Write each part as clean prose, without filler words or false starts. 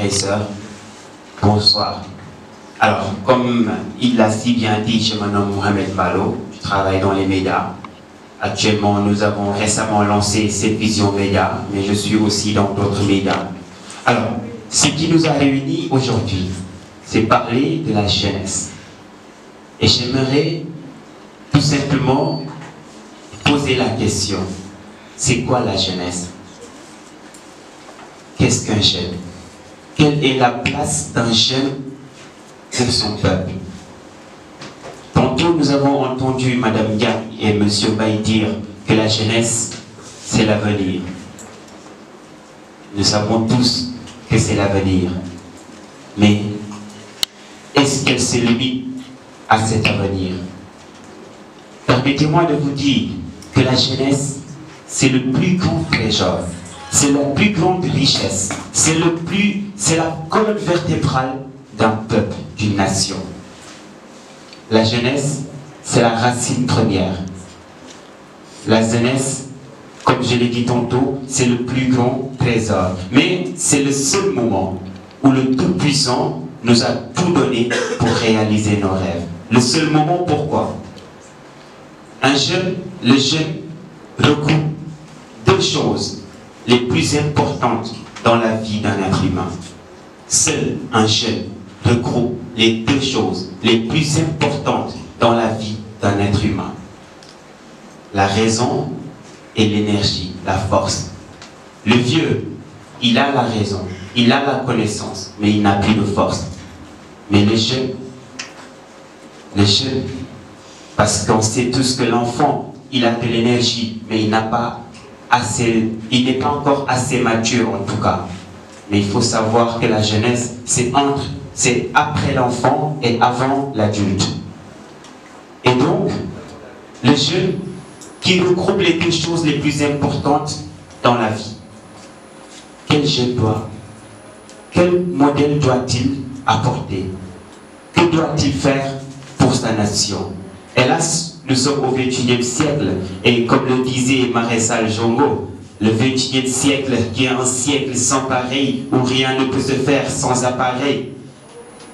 frères et sœurs, bonsoir. Alors, comme il l'a si bien dit, je me nomme Mohamed Malo, je travaille dans les médias. Actuellement, nous avons récemment lancé cette vision média, mais je suis aussi dans d'autres médias. Alors, ce qui nous a réunis aujourd'hui, c'est parler de la jeunesse. Et j'aimerais tout simplement poser la question, c'est quoi la jeunesse? Qu'est-ce qu'un jeune? Quelle est la place d'un jeune pour son peuple? Tantôt, nous avons entendu Madame Gap et Monsieur Baye dire que la jeunesse, c'est l'avenir. Nous savons tous que c'est l'avenir. Mais est-ce qu'elle se limite à cet avenir? Permettez-moi de vous dire que la jeunesse, c'est le plus grand trésor, c'est la plus grande richesse, c'est la colonne vertébrale d'un peuple, d'une nation. La jeunesse, c'est la racine première. La jeunesse, comme je l'ai dit tantôt, c'est le plus grand trésor. Mais c'est le seul moment où le Tout-Puissant nous a tout donné pour réaliser nos rêves. Le seul moment, pourquoi? Le jeune regroupe deux choses les plus importantes dans la vie d'un être humain. Seul un jeune regroupe les deux choses les plus importantes dans la vie d'un être humain. La raison et l'énergie, la force. Le vieux, il a la raison, il a la connaissance, mais il n'a plus de force. Mais le jeune, parce qu'on sait tous que l'enfant, il a de l'énergie, mais il n'est pas encore assez mature en tout cas. Mais il faut savoir que la jeunesse, c'est après l'enfant et avant l'adulte. Et donc, le jeune qui regroupe les deux choses les plus importantes dans la vie. Quel modèle doit-il apporter? Que doit-il faire pour sa nation? Hélas, nous sommes au XXIe siècle et comme le disait Maréchal Jongo, le XXIe siècle qui est un siècle sans pareil où rien ne peut se faire sans appareil.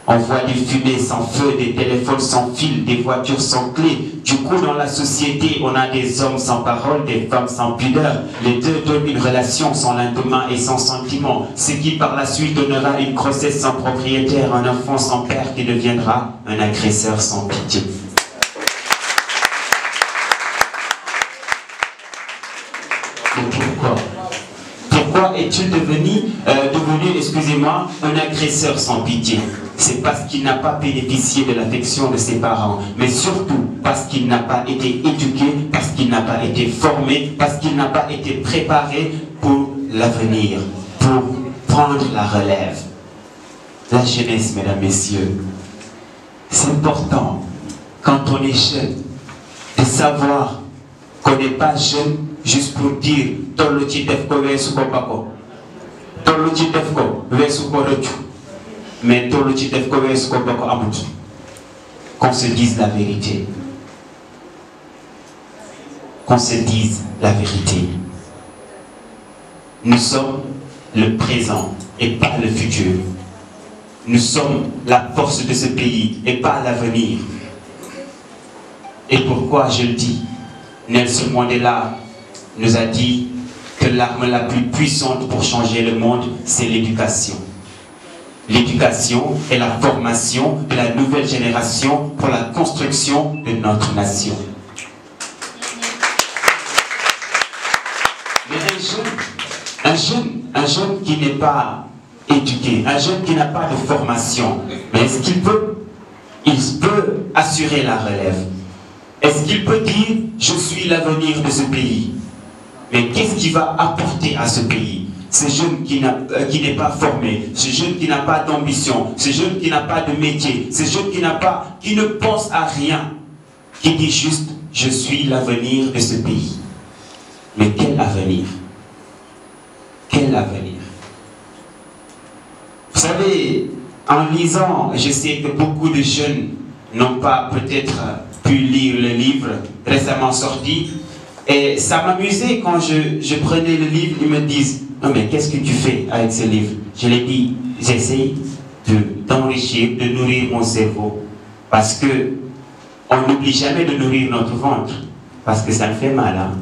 On voit des fumées sans feu, des téléphones sans fil, des voitures sans clé. Du coup, dans la société, on a des hommes sans parole, des femmes sans pudeur. Les deux donnent une relation sans lendemain et sans sentiment. Ce qui par la suite donnera une grossesse sans propriétaire, un enfant sans père qui deviendra un agresseur sans pitié. Pourquoi est-il devenu, excusez-moi, un agresseur sans pitié? C'est parce qu'il n'a pas bénéficié de l'affection de ses parents, mais surtout parce qu'il n'a pas été éduqué, parce qu'il n'a pas été formé, parce qu'il n'a pas été préparé pour l'avenir, pour prendre la relève. La jeunesse, mesdames, messieurs, c'est important, quand on est jeune, de savoir qu'on n'est pas jeune juste pour dire tolluti def ko weesu ko bako tolluti def ko weesu ko rëccu mais tolluti def ko weesu ko bako amut. Qu'on se dise la vérité, qu'on se dise la vérité. Nous sommes le présent et pas le futur. Nous sommes la force de ce pays et pas l'avenir. Et pourquoi je le dis? Nelson Mandela nous a dit que l'arme la plus puissante pour changer le monde, c'est l'éducation. L'éducation est la formation de la nouvelle génération pour la construction de notre nation. Mais un jeune qui n'est pas éduqué, un jeune qui n'a pas de formation, mais est-ce qu'il peut assurer la relève? Est-ce qu'il peut dire « je suis l'avenir de ce pays » Mais qu'est-ce qu'il va apporter à ce pays? Ce jeune qui n'est pas formé, ce jeune qui n'a pas d'ambition, ce jeune qui n'a pas de métier, ce jeune qui ne pense à rien, qui dit juste « je suis l'avenir de ce pays ». Mais quel avenir? Quel avenir? Vous savez, en lisant, je sais que beaucoup de jeunes n'ont pas peut-être pu lire le livre récemment sorti. Et ça m'amusait quand je prenais le livre, ils me disent non mais qu'est-ce que tu fais avec ce livre? Je lui ai dit, j'essaye d'enrichir, de nourrir mon cerveau. Parce que on n'oublie jamais de nourrir notre ventre. Parce que ça me fait mal. Hein?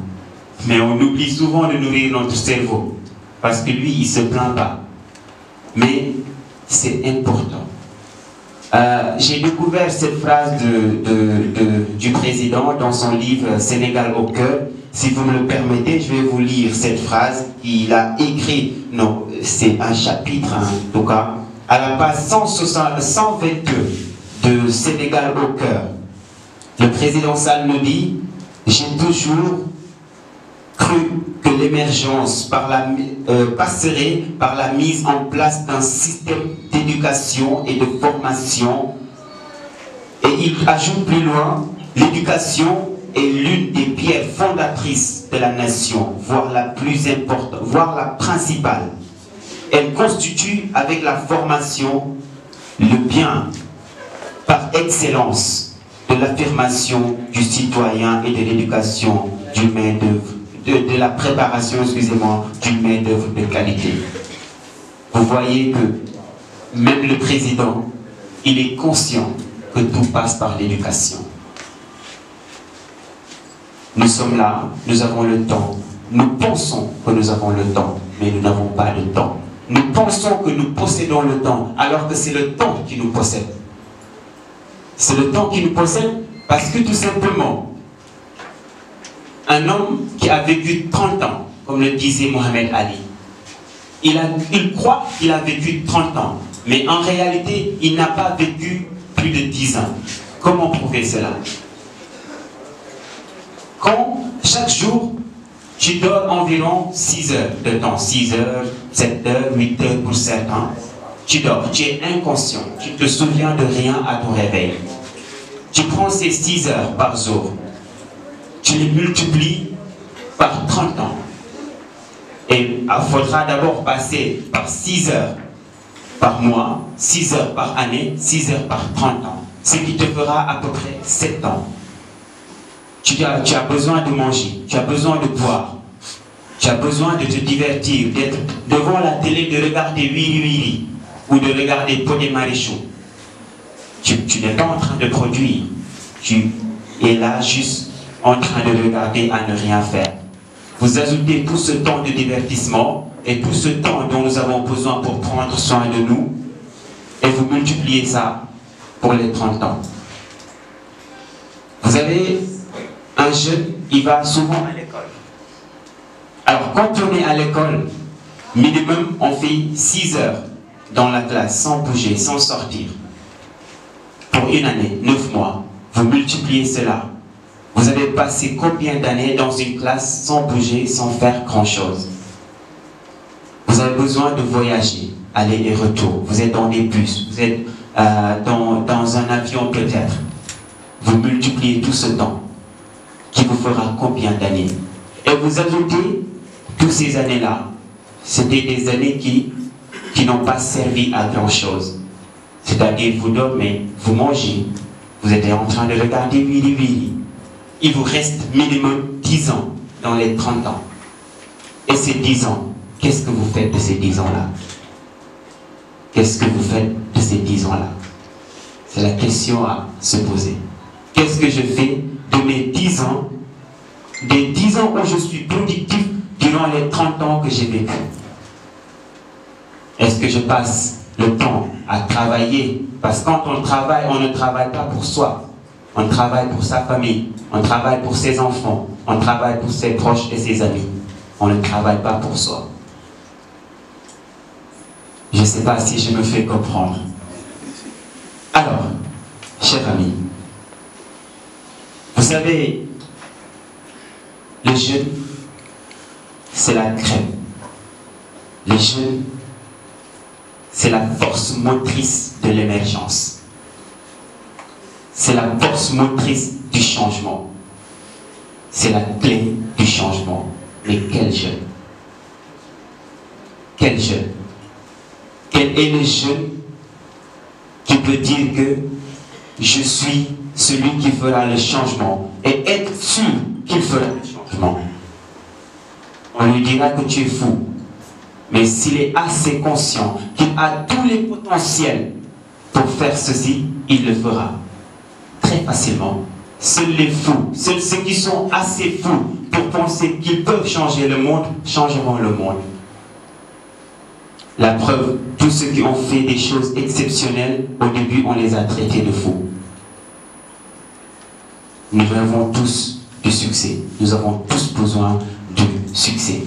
Mais on oublie souvent de nourrir notre cerveau. Parce que lui, il ne se plaint pas. Mais c'est important. J'ai découvert cette phrase du président dans son livre Sénégal au cœur. Si vous me le permettez, je vais vous lire cette phrase. Il a écrit, non, c'est un chapitre hein, en tout cas, à la page 122 de Sénégal au cœur. Le président Sall nous dit, j'ai toujours cru que l'émergence passerait par la mise en place d'un système d'éducation et de formation. Et il ajoute plus loin, l'éducation est l'une des pierres fondatrices de la nation, voire la plus importante, voire la principale. Elle constitue avec la formation le bien par excellence de l'affirmation du citoyen et de l'éducation du main-d'œuvre. De la préparation, excusez-moi, d'une main-d'œuvre de qualité. Vous voyez que même le président, il est conscient que tout passe par l'éducation. Nous sommes là, nous avons le temps. Nous pensons que nous avons le temps, mais nous n'avons pas le temps. Nous pensons que nous possédons le temps, alors que c'est le temps qui nous possède. C'est le temps qui nous possède parce que tout simplement, un homme qui a vécu 30 ans, comme le disait Mohamed Ali, il croit qu'il a vécu 30 ans, mais en réalité, il n'a pas vécu plus de 10 ans. Comment prouver cela? Quand chaque jour, tu dors environ 6 heures de temps, 6 heures, 7 heures, 8 heures pour certains, tu dors, tu es inconscient, tu ne te souviens de rien à ton réveil. Tu prends ces 6 heures par jour, tu les multiplies par 30 ans. Et il faudra d'abord passer par 6 heures par mois, 6 heures par année, 6 heures par 30 ans. Ce qui te fera à peu près 7 ans. Tu as besoin de manger, tu as besoin de boire, tu as besoin de te divertir, d'être devant la télé, de regarder Wiri Wiri ou de regarder Pod et Marichou. Tu n'es pas en train de produire, tu es là juste en train de regarder à ne rien faire. Vous ajoutez tout ce temps de divertissement et tout ce temps dont nous avons besoin pour prendre soin de nous et vous multipliez ça pour les 30 ans. Vous avez un jeune, il va souvent à l'école. Alors quand on est à l'école, minimum on fait 6 heures dans la classe, sans bouger, sans sortir. Pour une année, 9 mois, vous multipliez cela. Vous avez passé combien d'années dans une classe sans bouger, sans faire grand-chose? Vous avez besoin de voyager, aller et retour. Vous êtes dans des bus, vous êtes dans un avion peut-être. Vous multipliez tout ce temps qui vous fera combien d'années? Et vous ajoutez toutes ces années-là. C'était des années qui n'ont pas servi à grand-chose. C'est-à-dire, vous dormez, vous mangez, vous êtes en train de regarder Wiri Wiri. Il vous reste minimum 10 ans dans les 30 ans. Et ces 10 ans, qu'est-ce que vous faites de ces 10 ans-là? Qu'est-ce que vous faites de ces 10 ans-là? C'est la question à se poser. Qu'est-ce que je fais de mes 10 ans, des 10 ans où je suis productif durant les 30 ans que j'ai vécu? Est-ce que je passe le temps à travailler? Parce que quand on travaille, on ne travaille pas pour soi. On travaille pour sa famille, on travaille pour ses enfants, on travaille pour ses proches et ses amis. On ne travaille pas pour soi. Je ne sais pas si je me fais comprendre. Alors, chers amis, vous savez, les jeunes, c'est la crème. Les jeunes, c'est la force motrice de l'émergence. C'est la force motrice du changement. C'est la clé du changement. Mais quel jeune? Quel jeune? Quel est le jeune qui peut dire que je suis celui qui fera le changement et être sûr qu'il fera le changement? On lui dira que tu es fou. Mais s'il est assez conscient qu'il a tous les potentiels pour faire ceci, il le fera très facilement. Seuls les fous, seuls ceux qui sont assez fous pour penser qu'ils peuvent changer le monde, changeront le monde. La preuve, tous ceux qui ont fait des choses exceptionnelles, au début, on les a traités de fous. Nous rêvons tous du succès. Nous avons tous besoin du succès.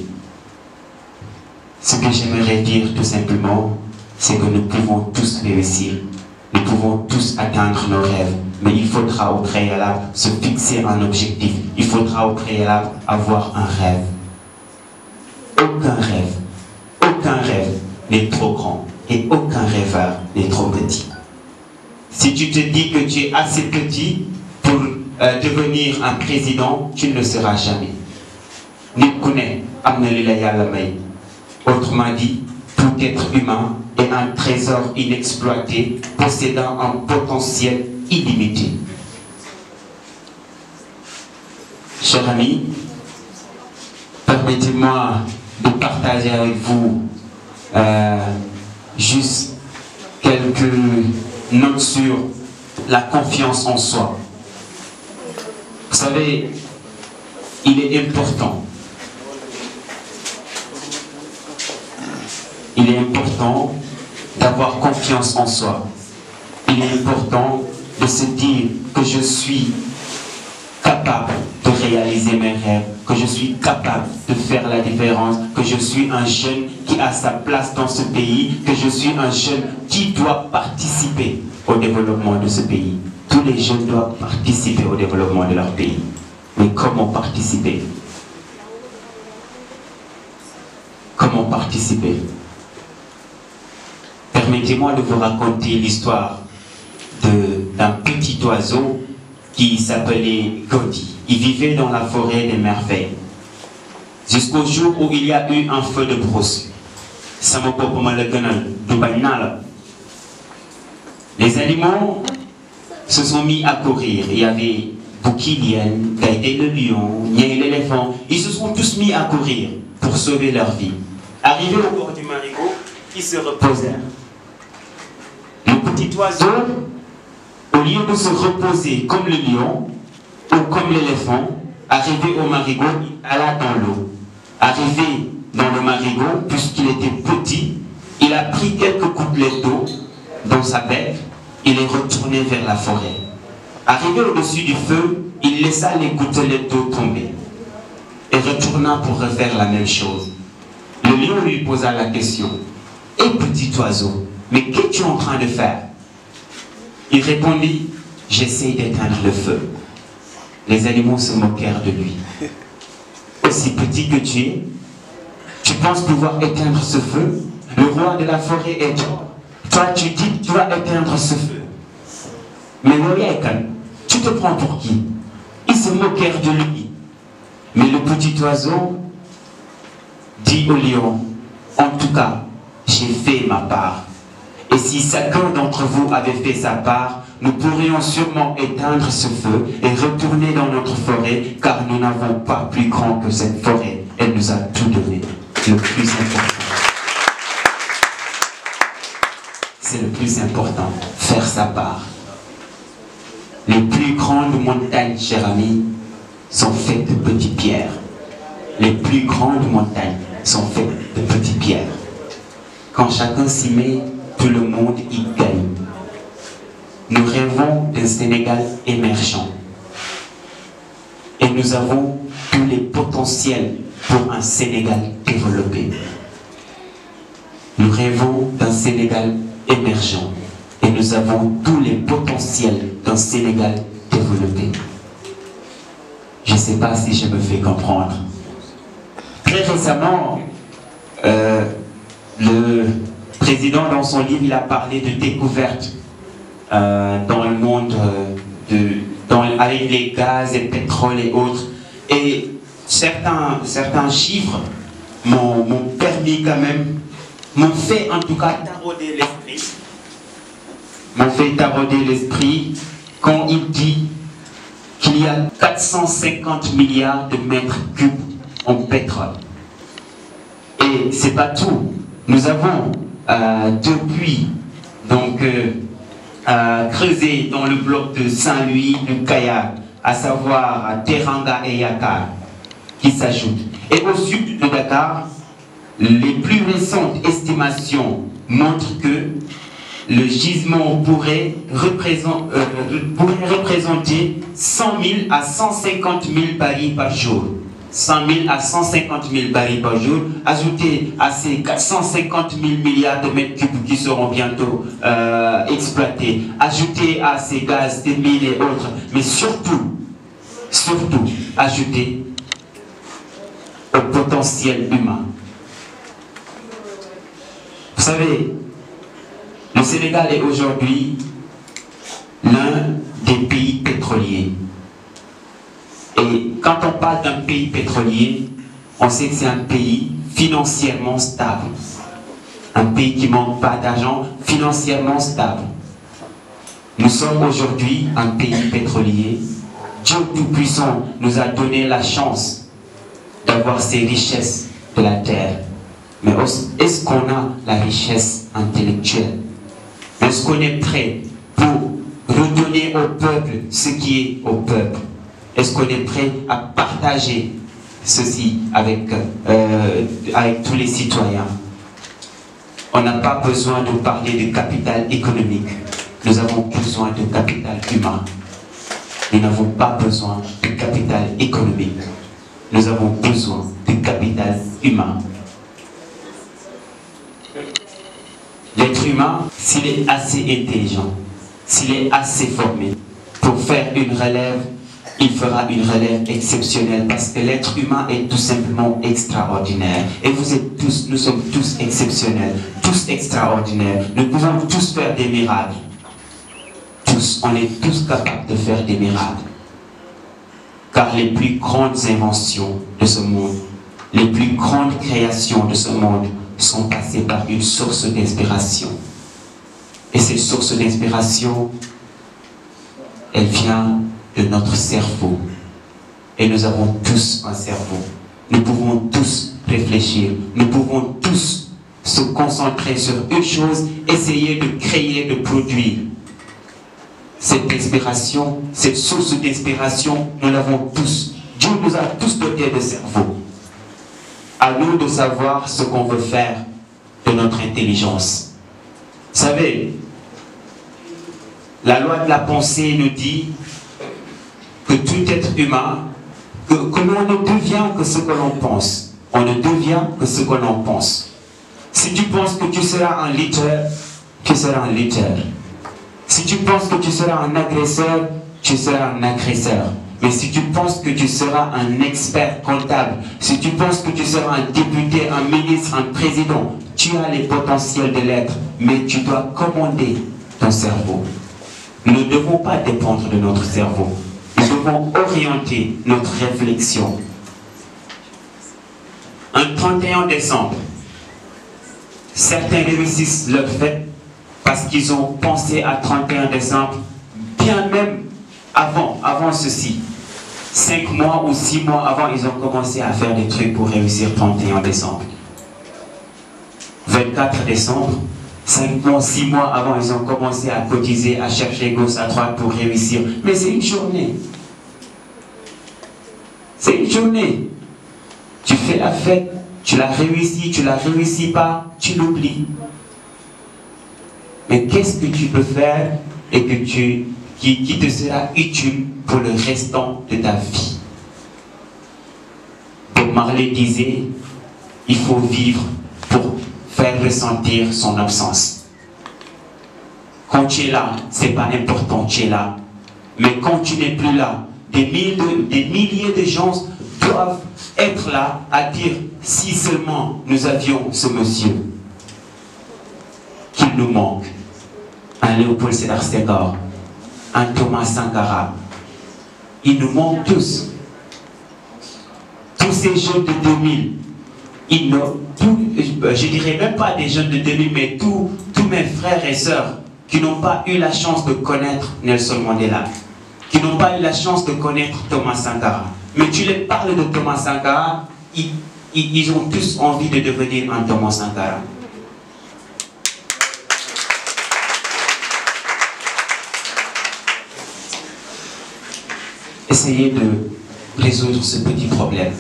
Ce que j'aimerais dire tout simplement, c'est que nous pouvons tous réussir. Nous pouvons tous atteindre nos rêves. Mais il faudra au préalable se fixer un objectif. Il faudra au préalable avoir un rêve. Aucun rêve n'est trop grand et aucun rêveur n'est trop petit. Si tu te dis que tu es assez petit pour devenir un président, tu ne le seras jamais. Autrement dit, tout être humain est un trésor inexploité possédant un potentiel illimité. Chers amis, permettez-moi de partager avec vous juste quelques notes sur la confiance en soi. Vous savez, il est important d'avoir confiance en soi. Il est important de se dire que je suis capable de réaliser mes rêves, que je suis capable de faire la différence, que je suis un jeune qui a sa place dans ce pays, que je suis un jeune qui doit participer au développement de ce pays. Tous les jeunes doivent participer au développement de leur pays. Mais comment participer? Comment participer? Permettez-moi de vous raconter l'histoire d'un petit oiseau qui s'appelait Gaudi. Il vivait dans la forêt des merveilles. Jusqu'au jour où il y a eu un feu de brousse. Les animaux se sont mis à courir. Il y avait Bouquilienne, Gaïdé le lion, Niaï l'éléphant. Ils se sont tous mis à courir pour sauver leur vie. Arrivés au bord du marigot, ils se reposèrent. Le petit oiseau, au lieu de se reposer comme le lion ou comme l'éléphant, arrivé au marigot, il alla dans l'eau. Arrivé dans le marigot, puisqu'il était petit, il a pris quelques gouttelettes d'eau dans sa bec. Il est retourné vers la forêt. Arrivé au-dessus du feu, il laissa les gouttelettes d'eau tomber et retourna pour refaire la même chose. Le lion lui posa la question: « Hé petit oiseau, mais qu'es-tu en train de faire ?» Il répondit: « J'essaie d'éteindre le feu. » Les animaux se moquèrent de lui. « Aussi petit que tu es, tu penses pouvoir éteindre ce feu? Le roi de la forêt est toi. Toi, tu dis que tu vas éteindre ce feu. Mais tu te prends pour qui? » Ils se moquèrent de lui. Mais le petit oiseau dit au lion: « En tout cas, j'ai fait ma part. Et si chacun d'entre vous avait fait sa part, nous pourrions sûrement éteindre ce feu et retourner dans notre forêt, car nous n'avons pas plus grand que cette forêt. Elle nous a tout donné. Le plus important. C'est le plus important, faire sa part. Les plus grandes montagnes, chers amis, sont faites de petites pierres. Les plus grandes montagnes sont faites de petites pierres. Quand chacun s'y met, tout le monde y gagne. Nous rêvons d'un Sénégal émergent. Et nous avons tous les potentiels pour un Sénégal développé. Nous rêvons d'un Sénégal émergent. Et nous avons tous les potentiels d'un Sénégal développé. Je ne sais pas si je me fais comprendre. Très récemment, le président, dans son livre, il a parlé de découvertes dans le monde avec les gaz et le pétrole et autres. Et certains chiffres m'ont permis quand même, m'ont fait en tout cas tarauder l'esprit. M'ont fait tarauder l'esprit quand il dit qu'il y a 450 milliards de mètres cubes en pétrole. Et c'est pas tout. Nous avons depuis creusé dans le bloc de Saint-Louis, de Kayar, à savoir Teranga et Yakar, qui s'ajoutent. Et au sud de Dakar, les plus récentes estimations montrent que le gisement pourrait représenter 100 000 à 150 000 barils par jour. 100 000 à 150 000 barils par jour, ajoutés à ces 450 000 milliards de mètres cubes qui seront bientôt exploités, ajoutés à ces gaz, des mines et autres, mais surtout, ajoutés au potentiel humain. Vous savez, le Sénégal est aujourd'hui l'un des pays pétroliers. Et quand on parle d'un pays pétrolier, on sait que c'est un pays financièrement stable. Un pays qui ne manque pas d'argent, financièrement stable. Nous sommes aujourd'hui un pays pétrolier. Dieu Tout-Puissant nous a donné la chance d'avoir ces richesses de la terre. Mais est-ce qu'on a la richesse intellectuelle? Est-ce qu'on est prêt pour redonner au peuple ce qui est au peuple? Est-ce qu'on est prêt à partager ceci avec tous les citoyens? On n'a pas besoin de parler de capital économique. Nous avons besoin de capital humain. Nous n'avons pas besoin de capital économique. Nous avons besoin de capital humain. L'être humain, s'il est assez intelligent, s'il est assez formé pour faire une relève, il fera une relève exceptionnelle parce que l'être humain est tout simplement extraordinaire. Et vous êtes tous, nous sommes tous exceptionnels, tous extraordinaires. Nous pouvons tous faire des miracles. Tous, on est tous capables de faire des miracles. Car les plus grandes inventions de ce monde, les plus grandes créations de ce monde sont passées par une source d'inspiration. Et cette source d'inspiration, elle vient de notre cerveau. Et nous avons tous un cerveau. Nous pouvons tous réfléchir. Nous pouvons tous se concentrer sur une chose, essayer de créer, de produire. Cette inspiration, cette source d'inspiration, nous l'avons tous. Dieu nous a tous dotés de cerveau. À nous de savoir ce qu'on veut faire de notre intelligence. Vous savez, la loi de la pensée nous dit que tout être humain, que l'on ne devient que ce que l'on pense. On ne devient que ce que l'on pense. Si tu penses que tu seras un leader, tu seras un leader. Si tu penses que tu seras un agresseur, tu seras un agresseur. Mais si tu penses que tu seras un expert comptable, si tu penses que tu seras un député, un ministre, un président, tu as les potentiels de l'être, mais tu dois commander ton cerveau. Nous ne devons pas dépendre de notre cerveau. Nous devons orienter notre réflexion. Un 31 décembre, certains réussissent leur fête parce qu'ils ont pensé à 31 décembre, bien même avant ceci. 5 mois ou 6 mois avant, ils ont commencé à faire des trucs pour réussir 31 décembre. 24 décembre, 5 mois, 6 mois avant, ils ont commencé à cotiser, à chercher gauche à droite pour réussir. Mais c'est une journée. C'est une journée. Tu fais la fête, tu la réussis, tu la réussis pas, tu l'oublies. Mais qu'est-ce que tu peux faire et que qui te sera utile pour le restant de ta vie? Bob Marley disait, il faut vivre pour faire ressentir son absence. Quand tu es là, c'est pas important, tu es là. Mais quand tu n'es plus là, des milliers de gens doivent être là à dire, si seulement nous avions ce monsieur qu'il nous manque. Un Léopold Sédar Senghor, un Thomas Sankara. Ils nous manquent tous. Tous ces jeunes de 2000, je dirais même pas des jeunes de 2000, mais tous mes frères et sœurs qui n'ont pas eu la chance de connaître Nelson Mandela, qui n'ont pas eu la chance de connaître Thomas Sankara. Mais tu les parles de Thomas Sankara, ils ont tous envie de devenir un Thomas Sankara. Essayez de résoudre ce petit problème.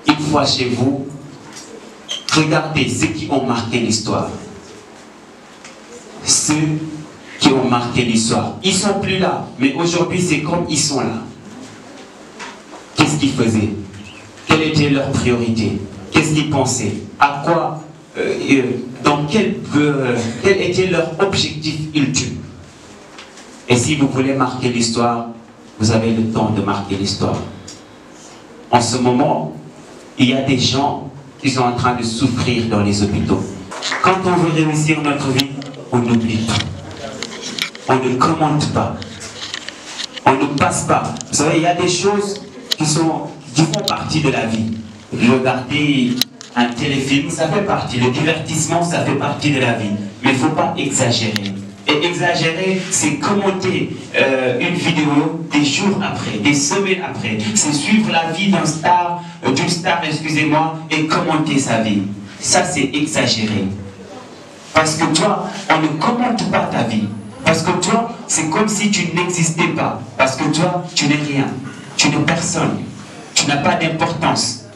Une fois chez vous, regardez ceux qui ont marqué l'histoire. Ceux qui ont marqué l'histoire. Ils ne sont plus là, mais aujourd'hui c'est comme ils sont là. Qu'est-ce qu'ils faisaient? Quelle était leur priorité? Qu'est-ce qu'ils pensaient? À quoi quel était leur objectif ultime? Et si vous voulez marquer l'histoire, vous avez le temps de marquer l'histoire. En ce moment, il y a des gens qui sont en train de souffrir dans les hôpitaux. Quand on veut réussir notre vie, on oublie tout. On ne commande pas. On ne passe pas. Vous savez, il y a des choses qui font partie de la vie. Regarder un téléfilm, ça fait partie. Le divertissement, ça fait partie de la vie. Mais il ne faut pas exagérer. Et exagérer, c'est commenter une vidéo des jours après, des semaines après. C'est suivre la vie d'une star, excusez-moi, et commenter sa vie. Ça, c'est exagéré. Parce que toi, on ne commente pas ta vie. Parce que toi, c'est comme si tu n'existais pas. Parce que toi, tu n'es rien. Tu n'es personne. Tu n'as pas d'importance.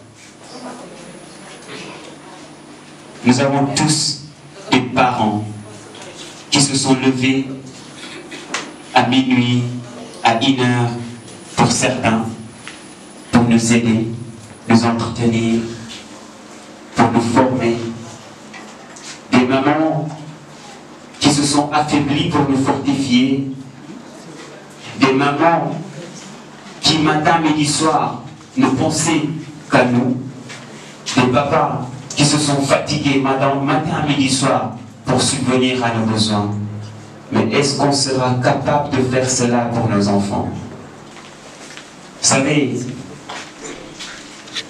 Nous avons tous des parents qui se sont levés à minuit, à 1h, pour certains, pour nous aider, nous entretenir, pour nous former. Des mamans qui se sont affaiblies pour nous fortifier. Des mamans qui, matin, midi, soir, ne pensaient qu'à nous. Des papas qui se sont fatigués matin, midi, soir, pour subvenir à nos besoins. Mais est-ce qu'on sera capable de faire cela pour nos enfants? Vous savez,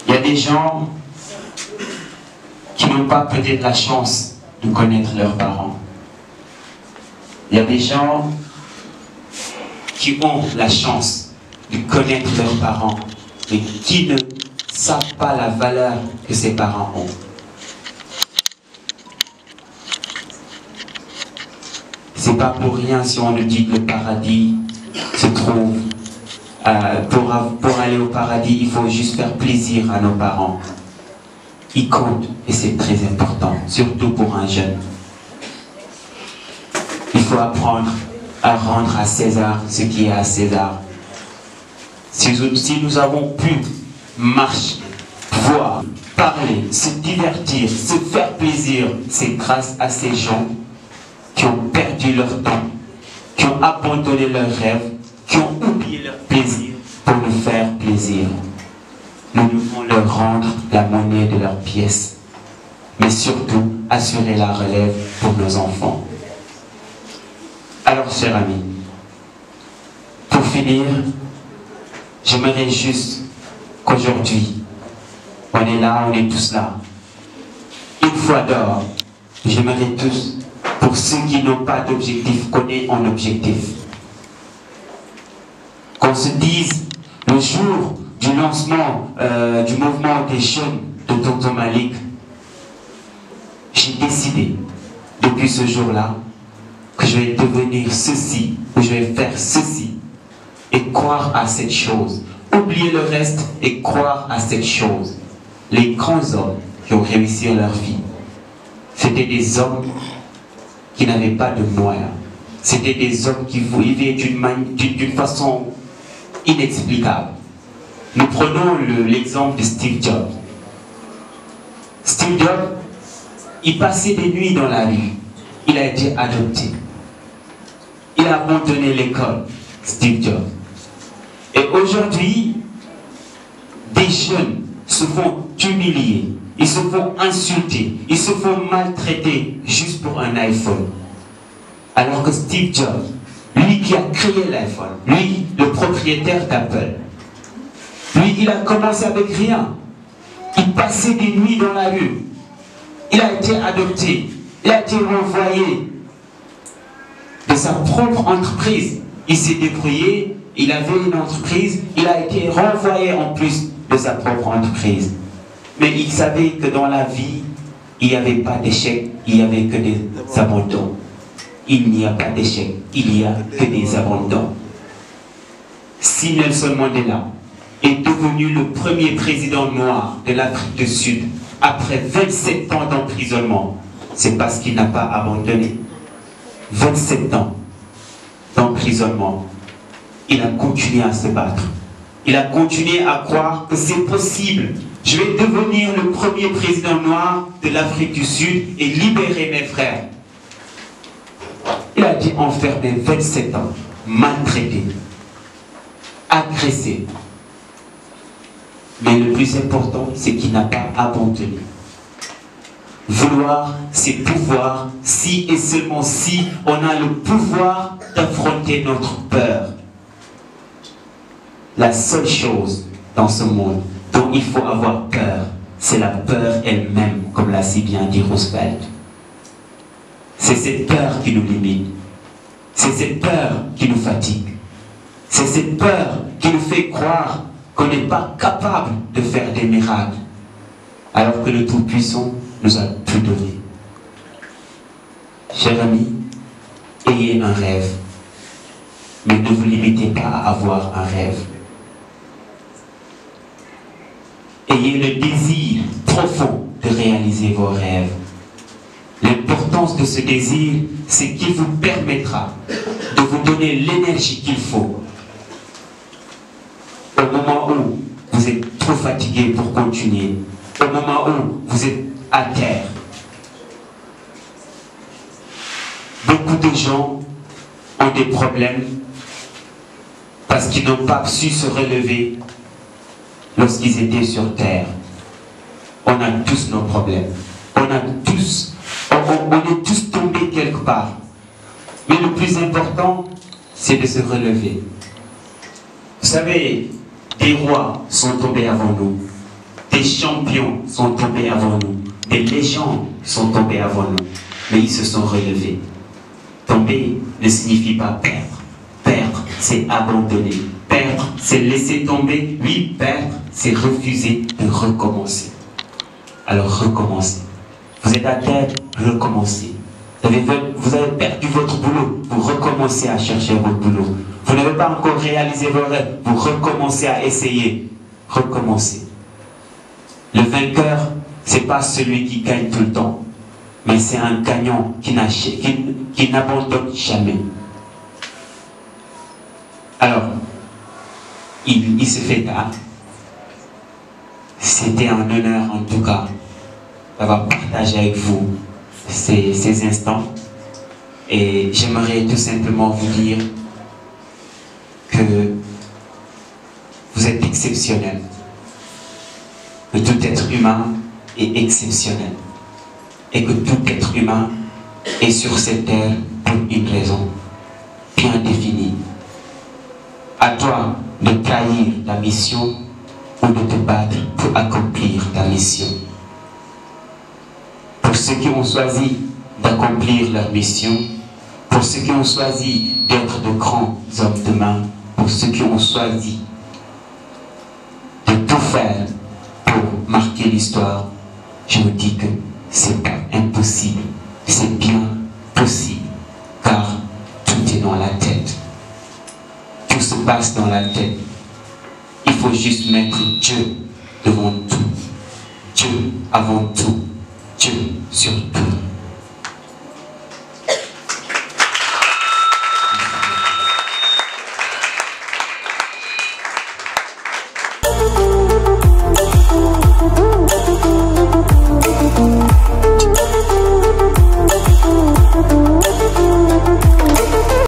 il y a des gens qui n'ont pas peut-être la chance de connaître leurs parents. Il y a des gens qui ont la chance de connaître leurs parents, mais qui ne savent pas la valeur que ces parents ont. C'est pas pour rien si on nous dit que le paradis se trouve. Pour aller au paradis, il faut juste faire plaisir à nos parents. Ils comptent et c'est très important, surtout pour un jeune. Il faut apprendre à rendre à César ce qui est à César. Si nous avons pu marcher, voir, parler, se divertir, se faire plaisir, c'est grâce à ces gens qui ont perdu leur temps, qui ont abandonné leurs rêves, qui ont oublié leur plaisir pour nous faire plaisir. Nous devons leur rendre la monnaie de leurs pièces, mais surtout assurer la relève pour nos enfants. Alors, chers amis, pour finir, j'aimerais juste qu'aujourd'hui, on est là, on est tous là. Une fois d'or, j'aimerais tous, pour ceux qui n'ont pas d'objectif, qu'on ait un objectif. Qu'on se dise, le jour du lancement du mouvement des jeunes de Tonton Malik, j'ai décidé, depuis ce jour-là, que je vais devenir ceci, que je vais faire ceci, et croire à cette chose. Oublier le reste et croire à cette chose. Les grands hommes qui ont réussi leur vie, c'était des hommes qui n'avaient pas de moyens. C'était des hommes qui vivaient d'une façon inexplicable. Nous prenons l'exemple de Steve Jobs. Steve Jobs, il passait des nuits dans la rue. Il a été adopté. Il a abandonné l'école, Steve Jobs. Et aujourd'hui, des jeunes se font humilier, ils se font insulter, ils se font maltraiter juste pour un iPhone. Alors que Steve Jobs, lui qui a créé l'iPhone, lui, le propriétaire d'Apple, lui, il a commencé avec rien. Il passait des nuits dans la rue. Il a été adopté. Il a été renvoyé de sa propre entreprise. Il s'est débrouillé. Il avait une entreprise. Il a été renvoyé en plus de sa propre entreprise. Mais il savait que dans la vie, il n'y avait pas d'échec, il n'y avait que des abandons. Il n'y a pas d'échec, il n'y a que des abandons. Si Nelson Mandela est devenu le premier président noir de l'Afrique du Sud après 27 ans d'emprisonnement, c'est parce qu'il n'a pas abandonné. 27 ans d'emprisonnement, il a continué à se battre. Il a continué à croire que c'est possible. Je vais devenir le premier président noir de l'Afrique du Sud et libérer mes frères. Il a été enfermé 27 ans, maltraité, agressé. Mais le plus important, c'est qu'il n'a pas abandonné. Vouloir, c'est pouvoir, si et seulement si on a le pouvoir d'affronter notre peur. La seule chose dans ce monde dont il faut avoir peur, c'est la peur elle-même, comme l'a si bien dit Roosevelt. C'est cette peur qui nous limite. C'est cette peur qui nous fatigue. C'est cette peur qui nous fait croire qu'on n'est pas capable de faire des miracles, alors que le Tout-Puissant nous a tout donné. Chers amis, ayez un rêve, mais ne vous limitez pas à avoir un rêve. Ayez le désir profond de réaliser vos rêves. L'importance de ce désir, c'est qu'il vous permettra de vous donner l'énergie qu'il faut. Au moment où vous êtes trop fatigué pour continuer, au moment où vous êtes à terre. Beaucoup de gens ont des problèmes parce qu'ils n'ont pas su se relever lorsqu'ils étaient sur terre. On a tous nos problèmes. On est tous tombés quelque part. Mais le plus important, c'est de se relever. Vous savez, des rois sont tombés avant nous. Des champions sont tombés avant nous. Des légendes sont tombés avant nous. Mais ils se sont relevés. Tomber ne signifie pas perdre. Perdre, c'est abandonner. Perdre, c'est laisser tomber. Oui, perdre, c'est refuser de recommencer. Alors recommencez. Vous êtes à terre, recommencez. Vous avez perdu votre boulot, vous recommencez à chercher votre boulot. Vous n'avez pas encore réalisé vos rêves, vous recommencez à essayer. Recommencez. Le vainqueur, ce n'est pas celui qui gagne tout le temps, mais c'est un gagnant qui n'abandonne jamais. Alors, il se fait tard. C'était un honneur en tout cas d'avoir partagé avec vous ces instants. Et j'aimerais tout simplement vous dire que vous êtes exceptionnel. Que tout être humain est exceptionnel. Et que tout être humain est sur cette terre pour une raison bien définie. À toi de trahir ta mission ou de te battre pour accomplir ta mission. Pour ceux qui ont choisi d'accomplir leur mission, pour ceux qui ont choisi d'être de grands hommes de main, pour ceux qui ont choisi de tout faire pour marquer l'histoire, je vous dis que c'est pas impossible, c'est bien possible, car tout est dans la tête. Tout se passe dans la tête. Il faut juste mettre Dieu devant tout. Dieu avant tout. Dieu sur tout.